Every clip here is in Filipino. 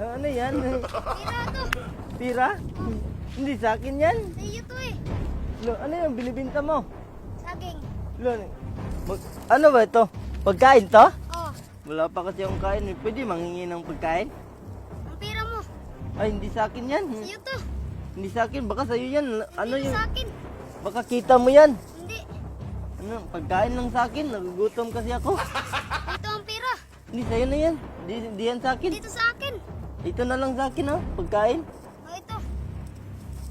Ano yan? Pira to. Pira? Hindi sa akin yan. Sa iyo to eh. Lo, ano yung binibinta mo? Saging. Lo, ano ba ito? Pagkain to? Oh, Wala pa kasi akong kain. Pwede manghingi ng pagkain? ang pira mo. Ay, hindi sa akin yan. Sa iyo to. Hindi sa akin. Baka sa'yo yan. Ano Hindi yung... sa akin. Baka kita mo yan. Hindi. Ano, pagkain lang sa akin. Nagugutom kasi ako. Ito ang pira. Hindi sa'yo na yan. Hindi yan sa akin. Dito sa akin. Ito na lang sa akin, ha? Pagkain. Oh, ito.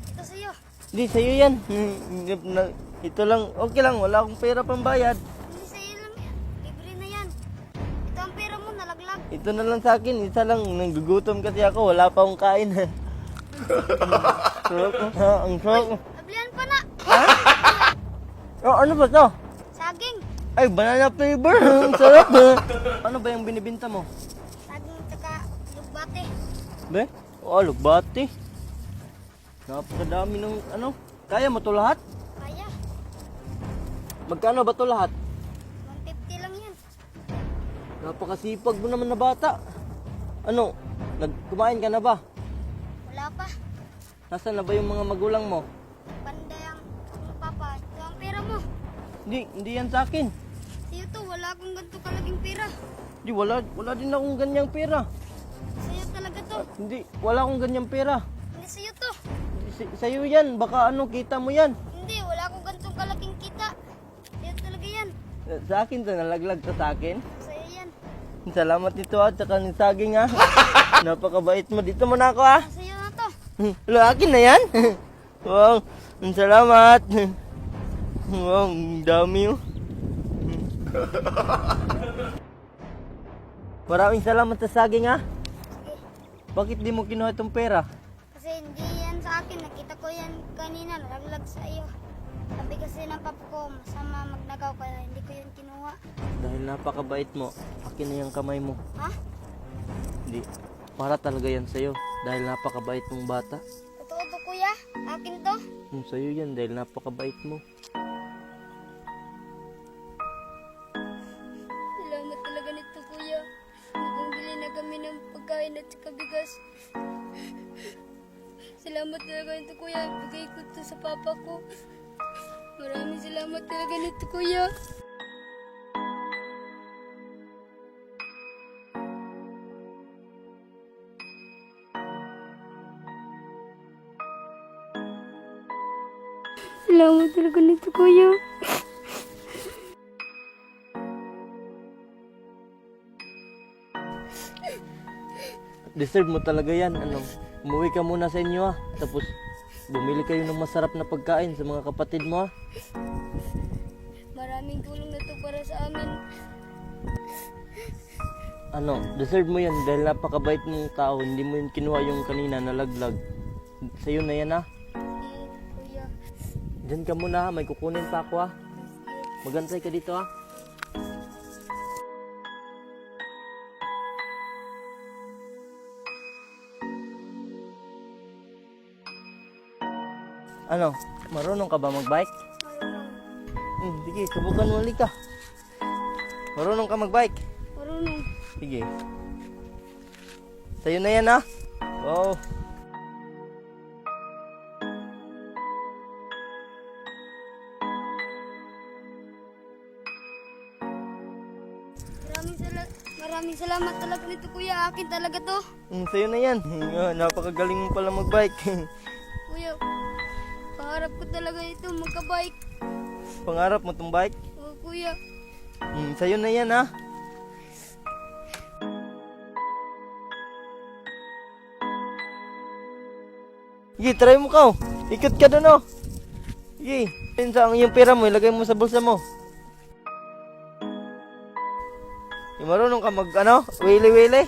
Ito sa iyo. Hindi, sa'yo yan. Ito lang. Okay lang. Wala akong pera pambayad. Hindi sa iyo lang yan. Libre na yan. Ito ang pira mo, nalaglag. Ito na lang sa akin. Isa lang. Nagugutom kasi ako. Wala pa akong kain. Sarap ko. Ha? Ang sarap ko. Ablihan pa na. Oh, ano ba to? Saging. Ay, banana flavor. Ang sarap. Ano ba yung binibinta mo? Saging tsaka lugbate. Be? Oh, lugbati. Napakadami ng ano. Kaya mo to lahat? Kaya. Magkano ba to lahat? 150 lang yan. Napakasipag mo naman na bata. Ano? Kumain ka na ba? Wala pa. Nasaan na ba yung mga magulang mo? Panday ang papa. Ito ang pera mo. Hindi yan sa akin. Sa'yo to, wala akong ganito kalaging pera. Di, wala din akong ganyang pera. Sa'yo talaga to. Hindi, wala akong ganyang pera. Hindi sa'yo to. Sa'yo yan, baka ano, kita mo yan. Hindi, wala akong ganitong kalaking kita. Sa'yo talaga yan. Sa akin to, nalaglag to sa akin. Sa'yo yan. Salamat nito at saka ng saging ha. Napakabait mo. Dito mo na ako ha. Sa'yo na to. Lo, akin na yan. Wow, salamat. Wow, ang dami oh. Maraming salamat sa saging ha. Sige. Bakit di mo kinuha itong pera? Kasi hindi yan sa akin. Nakita ko yan kanina. Nalaglag sa iyo. Sabi kasi ng papa ko, masama magnagaw kaya hindi ko yan kinuha. Dahil napakabait mo, akin na yung kamay mo. Ha? Hindi, para talaga yan sa'yo. Dahil napakabait mong bata. Totoo to kuya? Akin to? Sa'yo yan dahil napakabait mo. Salamat talaga nito kuya. Bumili na kami ng pagkain at saka bigas. Salamat talaga nito kuya. Bigay ko to sa papa ko. Maraming salamat talaga nito kuya. Salamat talaga nito kuya. Deserve mo talaga yan. Ano, umuwi ka muna sa inyo ha. Tapos, bumili kayo ng masarap na pagkain sa mga kapatid mo ha. Maraming tulong na to para sa amin. Ano, deserve mo yan dahil napakabait mong tao. Hindi mo yun kinuha yung kanina na laglag. Sa'yo na yan ha. Kuya. Diyan ka muna ha. May kukunin pa ako ha. Magantay ka dito ha. Ano, marunong ka ba magbike? Sige, subukan mo ulit ka. Marunong ka magbike? Marunong. Sige. Sa'yo na yan ha. Wow. Maraming salamat talaga nito kuya. Akin talaga to. Sa'yo na yan. Napakagaling mo pala magbike. Kuya, pangarap ko talaga ito magka-bike. Pangarap mo tong bike? Oo kuya. Sa'yo na yan ha. Sige, try mo ka. Ikot ka doon oh. Sige, yung pera mo, ilagay mo sa bulsa mo. Marunong ka mag, wili-wili?